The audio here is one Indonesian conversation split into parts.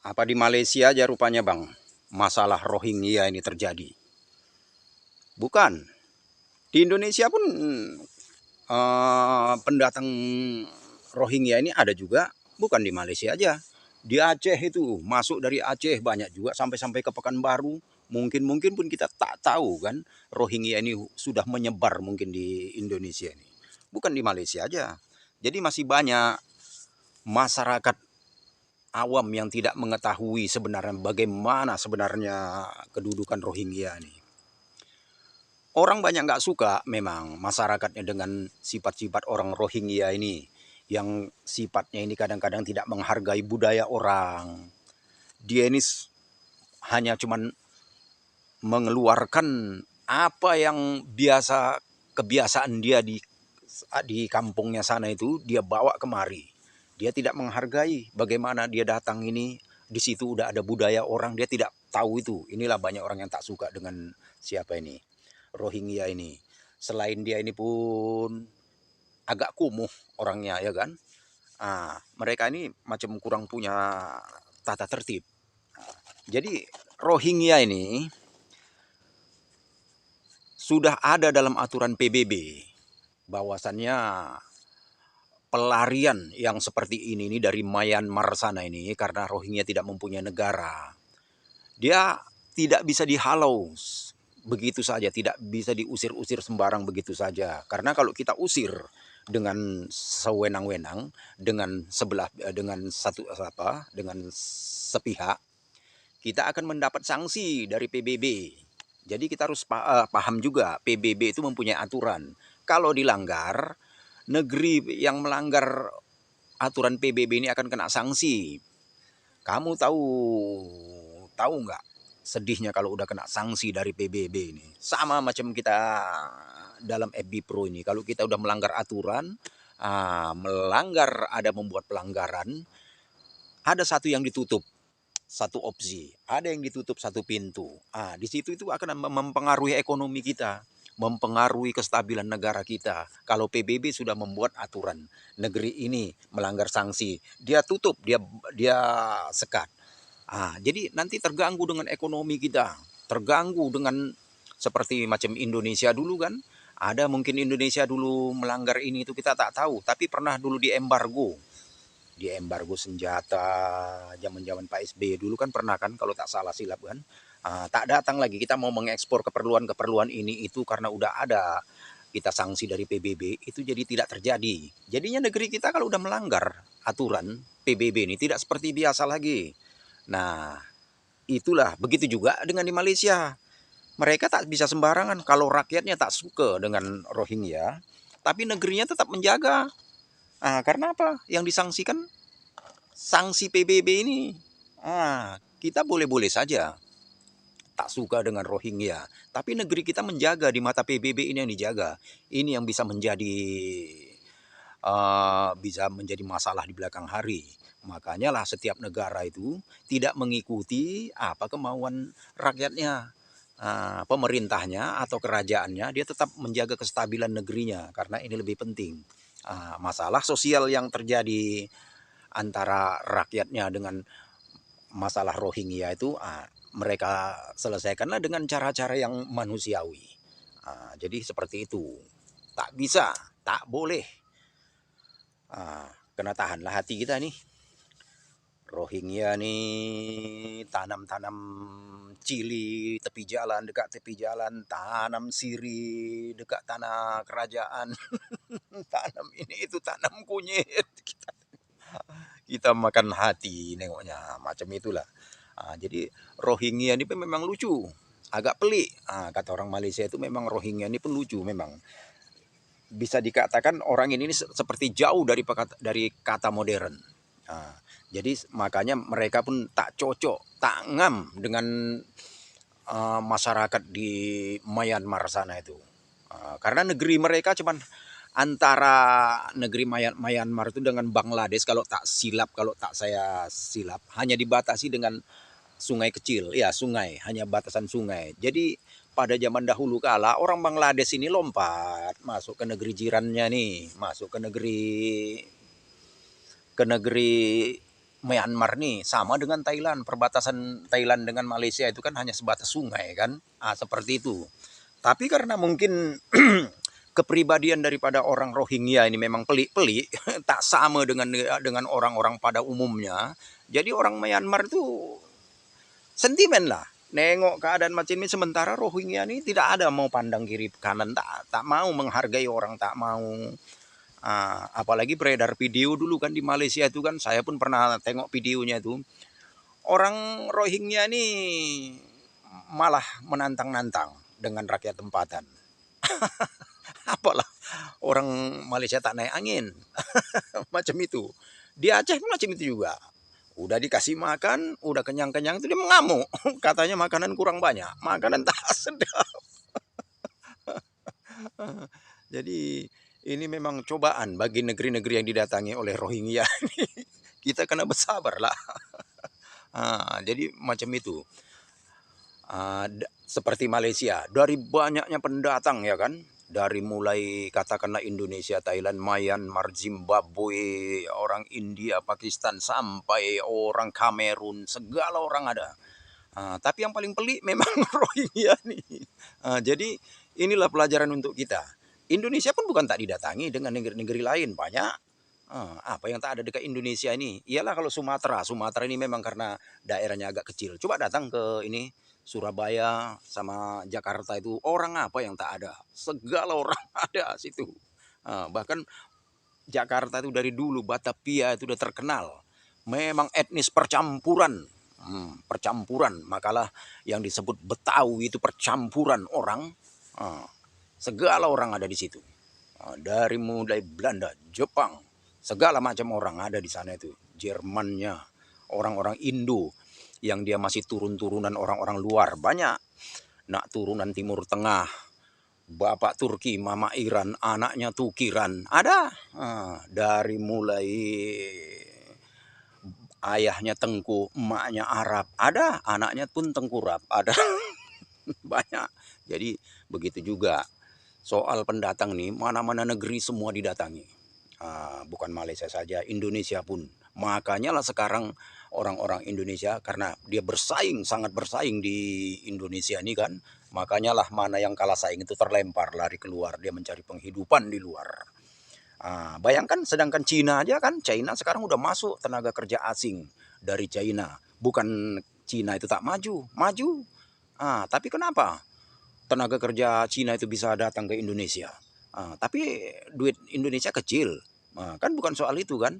Apa di Malaysia aja rupanya bang, masalah Rohingya ini terjadi? Bukan. Di Indonesia pun pendatang Rohingya ini ada juga, bukan di Malaysia aja. Di Aceh itu, masuk dari Aceh banyak juga sampai-sampai ke Pekanbaru. Mungkin pun kita tak tahu kan, Rohingya ini sudah menyebar mungkin di Indonesia ini. Bukan di Malaysia aja. Jadi masih banyak masyarakat awam yang tidak mengetahui sebenarnya bagaimana sebenarnya kedudukan Rohingya ini. Orang banyak nggak suka memang masyarakatnya dengan sifat-sifat orang Rohingya ini, yang sifatnya ini kadang-kadang tidak menghargai budaya orang. Dia ini hanya cuman mengeluarkan apa yang biasa, kebiasaan dia di kampungnya sana itu dia bawa kemari. Dia tidak menghargai bagaimana dia datang ini, di situ udah ada budaya orang, dia tidak tahu itu. Inilah banyak orang yang tak suka dengan siapa ini, Rohingya ini. Selain dia ini pun agak kumuh orangnya ya kan. Mereka ini macam kurang punya tata tertib. Jadi Rohingya ini sudah ada dalam aturan PBB bahwasannya pelarian yang seperti ini dari Myanmar sana ini, karena Rohingya tidak mempunyai negara. Dia tidak bisa dihalau begitu saja, tidak bisa diusir-usir sembarang begitu saja. Karena kalau kita usir dengan sewenang-wenang, dengan sepihak, kita akan mendapat sanksi dari PBB. Jadi kita harus paham juga, PBB itu mempunyai aturan. Kalau dilanggar, negeri yang melanggar aturan PBB ini akan kena sanksi. Kamu tahu tahu nggak sedihnya kalau udah kena sanksi dari PBB ini? Sama macam kita dalam FB Pro ini, kalau kita udah melanggar aturan, ada membuat pelanggaran, ada satu yang ditutup, satu opsi, ada yang ditutup satu pintu. Di situ itu akan mempengaruhi ekonomi kita, mempengaruhi kestabilan negara kita. Kalau PBB sudah membuat aturan, negeri ini melanggar sanksi, dia tutup, dia sekat. Jadi nanti terganggu dengan ekonomi kita, terganggu dengan seperti macam Indonesia dulu kan. Ada mungkin Indonesia dulu melanggar ini itu kita tak tahu, tapi pernah dulu di embargo senjata zaman-zaman Pak SBY dulu kan, pernah kan kalau tak salah silap kan. Tak datang lagi kita mau mengekspor keperluan-keperluan ini itu karena udah ada kita sanksi dari PBB, itu jadi tidak terjadi. Jadinya negeri kita kalau udah melanggar aturan PBB ini tidak seperti biasa lagi. Nah, itulah begitu juga dengan di Malaysia. Mereka tak bisa sembarangan kalau rakyatnya tak suka dengan Rohingya, tapi negerinya tetap menjaga. Karena apa? Yang disangsikan sanksi PBB ini. Kita boleh-boleh saja tak suka dengan Rohingya, tapi negeri kita menjaga, di mata PBB ini yang dijaga. Ini yang bisa menjadi masalah di belakang hari. Makanya lah setiap negara itu tidak mengikuti apa kemauan rakyatnya. Pemerintahnya atau kerajaannya, dia tetap menjaga kestabilan negerinya karena ini lebih penting. Masalah sosial yang terjadi antara rakyatnya dengan masalah Rohingya itu, mereka selesaikanlah dengan cara-cara yang manusiawi. Jadi seperti itu. Tak bisa, tak boleh. Kena tahanlah hati kita nih. Rohingya nih tanam-tanam cili tepi jalan, dekat tepi jalan, tanam siri dekat tanah kerajaan, tanam ini itu, tanam kunyit. Kita makan hati nengoknya, macam itulah. Jadi Rohingya ini memang lucu, agak pelik. Kata orang Malaysia itu memang Rohingya ini pun lucu memang. Bisa dikatakan orang ini seperti jauh dari kata modern. Jadi makanya mereka pun tak cocok, tak ngam dengan masyarakat di Myanmar sana itu. Karena negeri mereka cuman antara negeri Myanmar itu dengan Bangladesh, kalau tak saya silap, hanya dibatasi dengan sungai kecil, ya sungai, hanya batasan sungai. Jadi pada zaman dahulu kala orang Bangladesh ini lompat masuk ke negeri jirannya nih, masuk ke negeri Myanmar nih sama dengan Thailand, perbatasan Thailand dengan Malaysia itu kan hanya sebatas sungai kan, seperti itu. Tapi karena mungkin kepribadian daripada orang Rohingya ini memang pelik-pelik, tak sama dengan orang-orang pada umumnya. Jadi orang Myanmar itu sentimen lah. Nengok keadaan macam ini, sementara Rohingya ini tidak ada mau pandang kiri kanan, tak mau menghargai orang, tak mau. Apalagi beredar video dulu kan di Malaysia itu kan, saya pun pernah tengok videonya itu. Orang Rohingya ini malah menantang-nantang dengan rakyat tempatan. Apalah orang Malaysia tak naik angin. Macam itu. Di Aceh pun macam itu juga. Udah dikasih makan, udah kenyang-kenyang itu dia mengamuk. Katanya makanan kurang banyak, makanan tak sedap. Jadi ini memang cobaan bagi negeri-negeri yang didatangi oleh Rohingya. Kita kena bersabar lah. Jadi macam itu. Seperti Malaysia, dari banyaknya pendatang ya kan, dari mulai katakanlah Indonesia, Thailand, Myanmar, Zimbabwe, orang India, Pakistan, sampai orang Kamerun, segala orang ada. Tapi yang paling pelik memang Rohingya nih. Jadi inilah pelajaran untuk kita. Indonesia pun bukan tak didatangi dengan negeri-negeri lain, banyak. Apa yang tak ada dekat Indonesia ini? Iyalah kalau Sumatera. Sumatera ini memang karena daerahnya agak kecil. Coba datang ke ini Surabaya sama Jakarta itu, orang apa yang tak ada? Segala orang ada situ. Bahkan Jakarta itu dari dulu Batavia itu udah terkenal. Memang etnis percampuran. Percampuran. Makalah yang disebut Betawi itu percampuran orang. Segala orang ada di situ. Dari mulai Belanda, Jepang, segala macam orang ada di sana itu. Jermannya, orang-orang Indo yang dia masih turun-turunan orang-orang luar banyak. Nak turunan Timur Tengah, bapak Turki, mama Iran, anaknya Tukiran, ada. Dari mulai ayahnya Tengku, emaknya Arab, ada. Anaknya pun Tengkurap, ada. Banyak. Jadi begitu juga soal pendatang nih, mana-mana negeri semua didatangi. Bukan Malaysia saja, Indonesia pun. Makanya lah sekarang orang-orang Indonesia, karena dia bersaing, sangat bersaing di Indonesia ini kan, makanya lah mana yang kalah saing itu terlempar, lari keluar, dia mencari penghidupan di luar. Bayangkan sedangkan Cina aja kan, China sekarang udah masuk tenaga kerja asing dari China. Bukan Cina itu tak maju, maju. Tapi kenapa tenaga kerja Cina itu bisa datang ke Indonesia? Tapi duit Indonesia kecil. Kan bukan soal itu kan.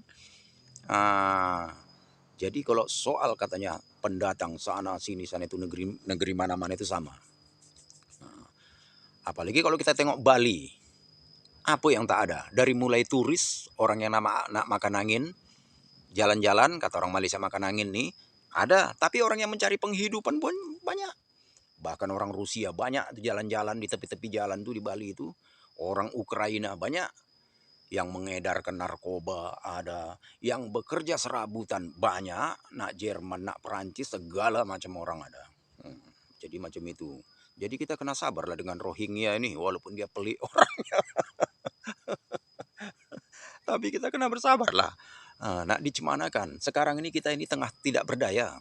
Jadi kalau soal katanya pendatang sana sini sana itu negeri mana-mana itu sama. Apalagi kalau kita tengok Bali, apa yang tak ada? Dari mulai turis, orang yang nak makan angin, jalan-jalan, kata orang Malaysia makan angin nih, ada. Tapi orang yang mencari penghidupan pun banyak. Bahkan orang Rusia banyak jalan-jalan di tepi-tepi jalan tuh di Bali itu. Orang Ukraina banyak. Yang mengedarkan narkoba ada, yang bekerja serabutan banyak, nak Jerman, nak Perancis, segala macam orang ada. Jadi macam itu. Jadi kita kena sabar lah dengan Rohingya ini, walaupun dia pelik orangnya. Tapi kita kena bersabar lah. Nak dicemanakan. Sekarang ini kita ini tengah tidak berdaya.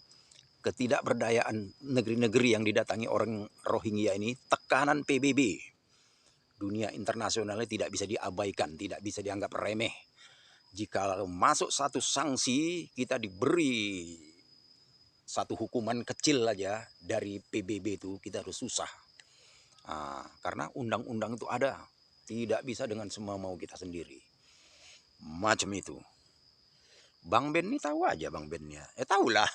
Ketidakberdayaan negeri-negeri yang didatangi orang Rohingya ini, tekanan PBB. Dunia internasionalnya tidak bisa diabaikan, tidak bisa dianggap remeh. Jika masuk satu sanksi, kita diberi satu hukuman kecil aja dari PBB itu, kita harus susah. Karena undang-undang itu ada, tidak bisa dengan semua mau kita sendiri. Macam itu. Bang Ben ini tahu aja Bang Bennya. Tahulah.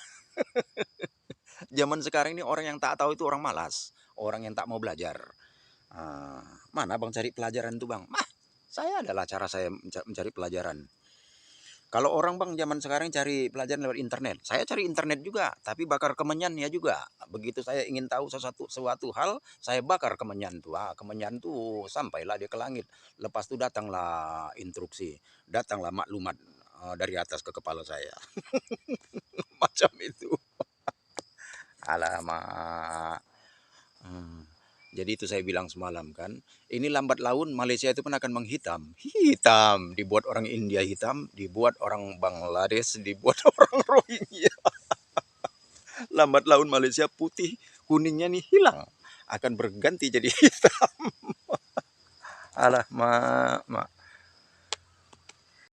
Zaman sekarang ini orang yang tak tahu itu orang malas, orang yang tak mau belajar. Mana bang cari pelajaran tuh bang? Saya adalah cara saya mencari pelajaran. Kalau orang bang zaman sekarang cari pelajaran lewat internet, saya cari internet juga, tapi bakar kemenyan ya juga. Begitu saya ingin tahu suatu hal, saya bakar kemenyan tuh. Kemenyan tuh sampailah dia ke langit. Lepas itu datanglah instruksi, datanglah maklumat dari atas ke kepala saya. Macam itu. Alamak. Jadi itu saya bilang semalam kan, ini lambat laun Malaysia itu pun akan menghitam. Hitam, dibuat orang India hitam, dibuat orang Bangladesh, dibuat orang Rohingya. Lambat laun Malaysia putih, kuningnya nih hilang. Akan berganti jadi hitam. Alah, mak, mak.